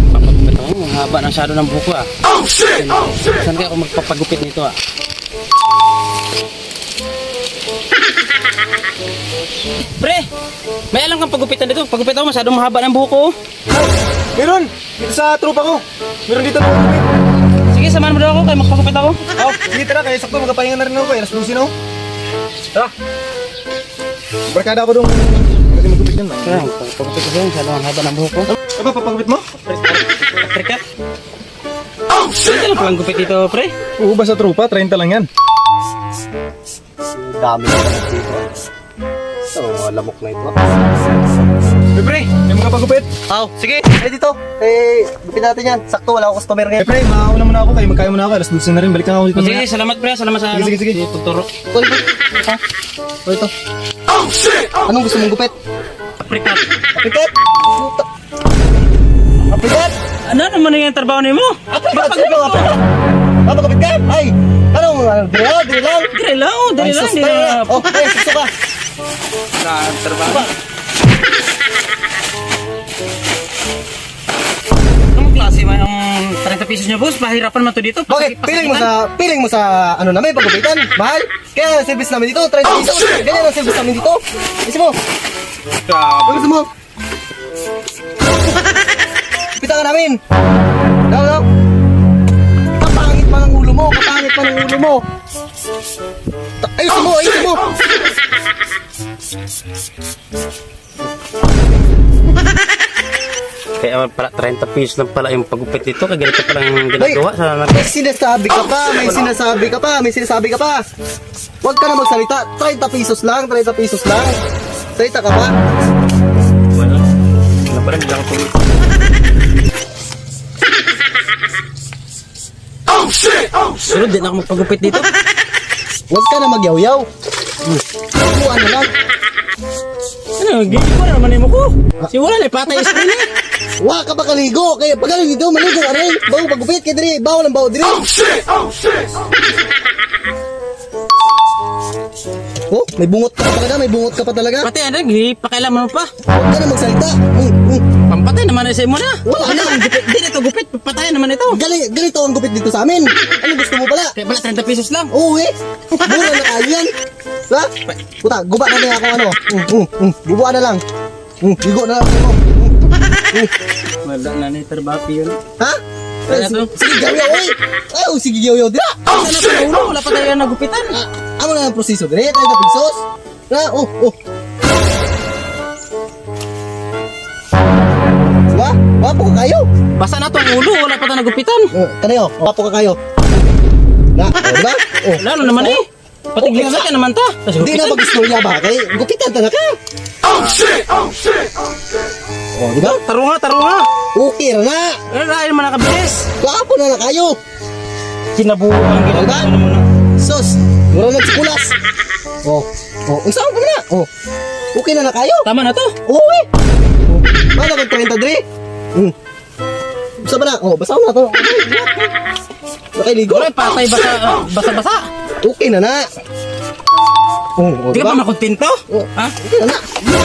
Papagupit ako. Ang haba ng shadow ng buko ah. Oh shit! Oh shit! Saan kaya ako magpapagupit nito ah? Pre! May alam kang pagupitan dito. Pagupit ako masyadong mahaba ng buko. Meron! Dito sa tropa ko. Meron dito na magupit. Sige, samahan mo daw ako kaya magpagupit ako. Oh, sige tara. Kaya sakto magkapahinga na rin ako. Alas 12 na ako. Tara! Barkada ako dong. Pwede magupit yan. Kaya, pagupit ko siya. Masyadong mahaba ng buko. Ano pa, papagupit mo? Trikat. Oh shit! Hindi lang palang gupit dito, pre. Oo, basta tropa. 30 lang yan. Dami na dito. So, lamok na ito. Pre, may mga pagupit. Oh, sige. Dito. Gupit natin yan. Sakto, wala akong customer ngayon. Pre, mauna muna ako. Kayo magkaya muna ako. Alas 12 na rin. Balik na ako dito. Sige, salamat pre. Salamat sa Sige, sige. pagturo. O ito. Oh, shit! Anong gusto mong gupit? Trikat. Apikat? Apikat? Ano naman yung trabaho niyo mo? Apikat? Sino ang apikat? Mapagupit ka? Ay! Anong? Dili lang? Dali lang. Dali lang. Dali lang. Oh, ay, susto ka. Trabaho. Anong klase ba yung 30 pesos niyo, boss? Pahirapan man to dito. Bakit? Piling mo sa ano namin, pagupitan? Mahal? Kaya ang service namin dito, 30 pesos. Ganyan ang service namin dito. Isa mo. Ano gusto mo? Pita ka namin. Daw. Kapangit pa ng ulo mo. Ayusin mo. Kaya pala 30 pesos lang pala yung pagupit dito. Kaya ganito palang ginagawa sa May sinasabi ka pa. Huwag ka na magsalita. 30 pesos lang. Salita ka pa. Wala. Wala pa rin lang ito. Oh shit! Sunod din ako magpagupit dito. Huwag ka na magyaw-yaw. Kuha na lang. Ano? Gili ko na naman mo ko. Si wala na patay screen eh. Huwag ka ba kaligo? Kaya pag dito, maligo ka rin. Bago pagupit kaya diri. Bawal ang bawo diri. Oh shit! Oh, may bungot ka pa talaga. Pati ano, pakialaman mo pa. Huwag ka na magsalita. Pampatay naman na sa imo na. Wala na. Di na ito gupit, patayan naman ito. Ganito ang gupit dito sa amin. Ano gusto mo pala? Kaya pala 30 pesos lang. Oo eh. Mura na kayo yan. Ha? Puta, guba na lang ako ano. Guba na lang. Ligo na lang ako. Wala na ni trabaho yun. Ha? Kaya to? Sige, gawiyaw eh. Ay, sige, gawiyaw. Dira. Sana pa ulo, wala pa tayo nagupitan. Amo na ang proseso. Dira, 30 pesos. Na, Diba? Wapo ka kayo. Basta na to ang ulo, wala pa tayo nagupitan. Kanayo, wapo ka kayo. Na, diba? Lalo naman eh. Patiglingan ka naman ta. Hindi na mag-istorya ba? Kaya gupitan talaga. Oh shit! Diba? Tarunga. Okay na na. Dahil man nakabilis. Wapo na kayo. Kinabuhan ginagawa mo na. Sus, mura nagsikulas. Usahan ko na. Okay na kayo. Tama na to. Oo eh. Mana ba 30 dre? Basta ba na? Basta na to. Nakiligo. Wala, patay basa. Okay na. Di ka pa makontento? Ha? Okay na. No.